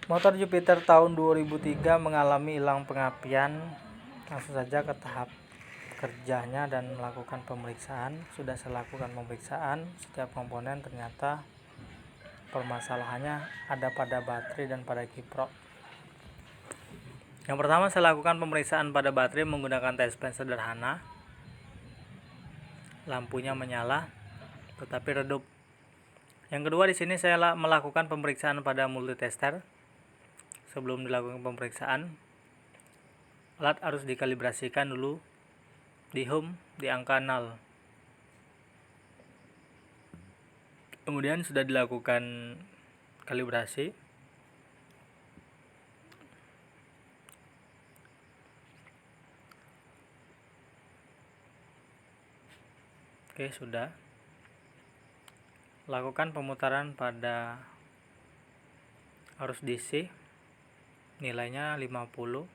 Motor Jupiter tahun 2003 mengalami hilang pengapian. Langsung saja ke tahap kerjanya dan melakukan pemeriksaan. Sudah saya lakukan pemeriksaan setiap komponen, ternyata permasalahannya ada pada baterai dan pada kiprok. Yang pertama, saya lakukan pemeriksaan pada baterai menggunakan test pen sederhana. Lampunya menyala tetapi redup. Yang kedua, di sini saya melakukan pemeriksaan pada multitester. Sebelum dilakukan pemeriksaan, alat harus dikalibrasikan dulu di home di angka 0. Kemudian sudah dilakukan kalibrasi. Oke, sudah. Lakukan pemutaran pada arus DC, nilainya 50,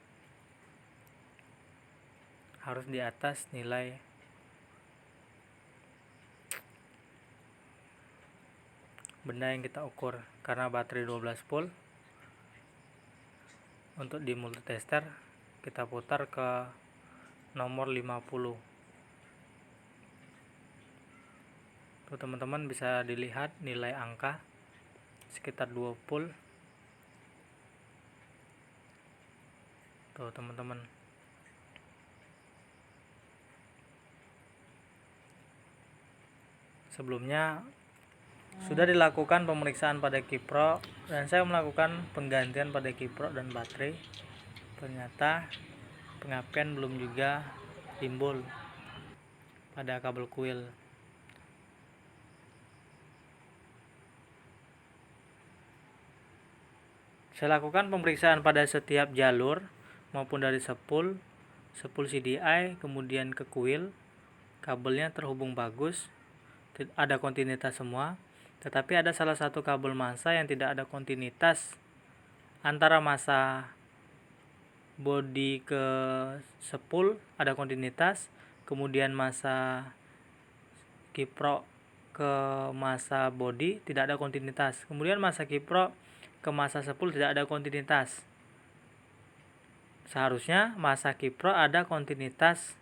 harus di atas nilai benda yang kita ukur. Karena baterai 12 volt, untuk di multitester kita putar ke nomor 50. Tuh, teman-teman bisa dilihat nilai angka sekitar 2 volt. Tuh, teman-teman. Sebelumnya sudah dilakukan pemeriksaan pada kiprok dan saya melakukan penggantian pada kiprok dan baterai. Ternyata pengapian belum juga timbul pada kabel kuil. Saya lakukan pemeriksaan pada setiap jalur maupun dari sepul CDI kemudian ke kuil. Kabelnya terhubung bagus, ada kontinuitas semua. Tetapi ada salah satu kabel massa yang tidak ada kontinuitas antara massa bodi ke sepul ada kontinuitas, kemudian massa kiprok ke massa bodi tidak ada kontinuitas, kemudian massa kiprok ke massa sepul tidak ada kontinuitas. Seharusnya massa kiprok ada kontinuitas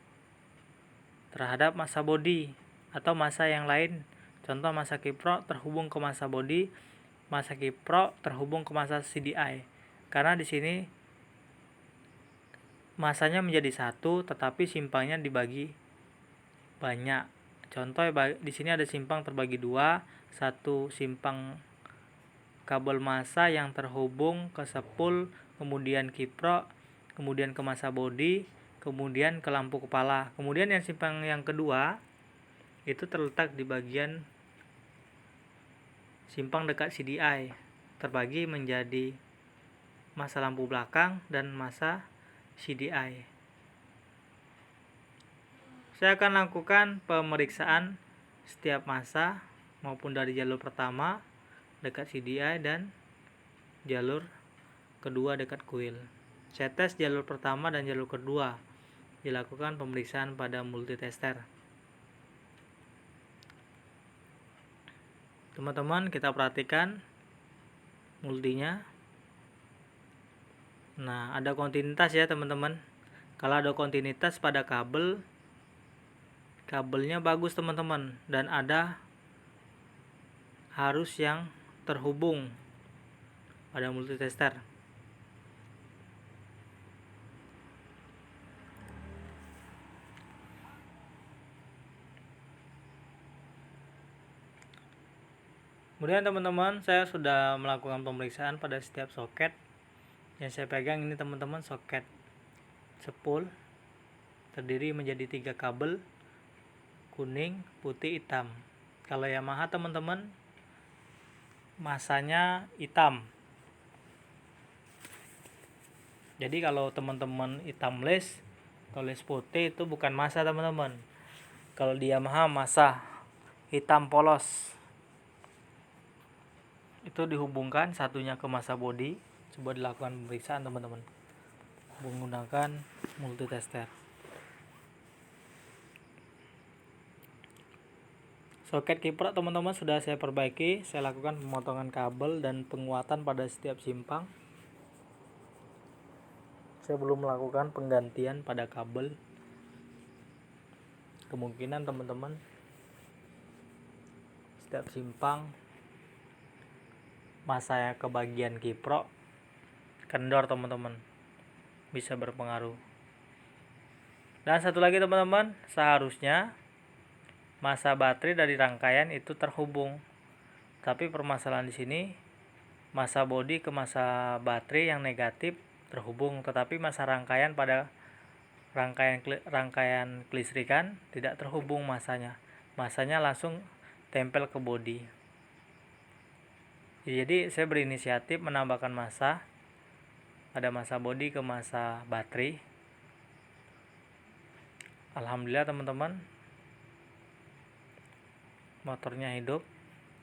terhadap massa bodi atau massa yang lain. Contoh, massa kiprok terhubung ke massa bodi, massa kiprok terhubung ke massa CDI. Karena di sini massanya menjadi satu, tetapi simpangnya dibagi banyak. Contoh, di sini ada simpang terbagi dua, satu simpang kabel massa yang terhubung ke sepul, kemudian kiprok, kemudian ke massa bodi, kemudian ke lampu kepala. Kemudian yang simpang yang kedua itu terletak di bagian simpang dekat CDI, terbagi menjadi massa lampu belakang dan massa CDI. Saya akan lakukan pemeriksaan setiap massa maupun dari jalur pertama dekat CDI dan jalur kedua dekat kuil. Saya tes jalur pertama dan jalur kedua, dilakukan pemeriksaan pada multitester. Teman-teman, kita perhatikan multinya. Nah, ada kontinuitas ya teman-teman. Kalau ada kontinuitas pada kabelnya bagus teman-teman, dan ada arus yang terhubung pada multitester. Kemudian teman-teman, saya sudah melakukan pemeriksaan pada setiap soket. Yang saya pegang ini teman-teman soket sepul, terdiri menjadi 3 kabel, kuning, putih, hitam. Kalau Yamaha teman-teman, masanya hitam. Jadi kalau teman-teman hitam les atau les putih itu bukan massa teman-teman. Kalau di Yamaha massa hitam polos. Itu dihubungkan satunya ke massa bodi. Coba dilakukan pemeriksaan teman-teman menggunakan multitester. Soket kiprok teman-teman sudah saya perbaiki. Saya lakukan pemotongan kabel dan penguatan pada setiap simpang. saya belum melakukan penggantian pada kabel. Kemungkinan teman-teman setiap simpang masanya ke bagian kiprok kendor teman-teman, bisa berpengaruh. Dan satu lagi teman-teman, seharusnya masa baterai dari rangkaian itu terhubung, tapi permasalahan di sini masa bodi ke masa baterai yang negatif terhubung, tetapi masa rangkaian pada rangkaian kelistrikan tidak terhubung masanya langsung tempel ke bodi. Jadi saya berinisiatif menambahkan masa pada masa bodi ke masa baterai. Alhamdulillah teman-teman, motornya hidup.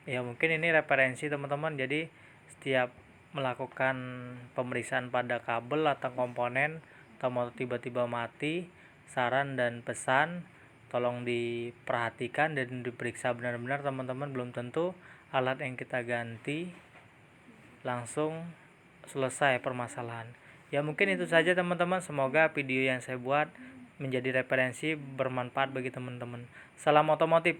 Ya mungkin ini referensi teman-teman, jadi setiap melakukan pemeriksaan pada kabel atau komponen atau motor tiba-tiba mati, saran dan pesan tolong diperhatikan dan diperiksa benar-benar teman-teman. Belum tentu alat yang kita ganti langsung selesai permasalahan. Ya mungkin itu saja teman-teman, semoga video yang saya buat menjadi referensi bermanfaat bagi teman-teman. Salam otomotif.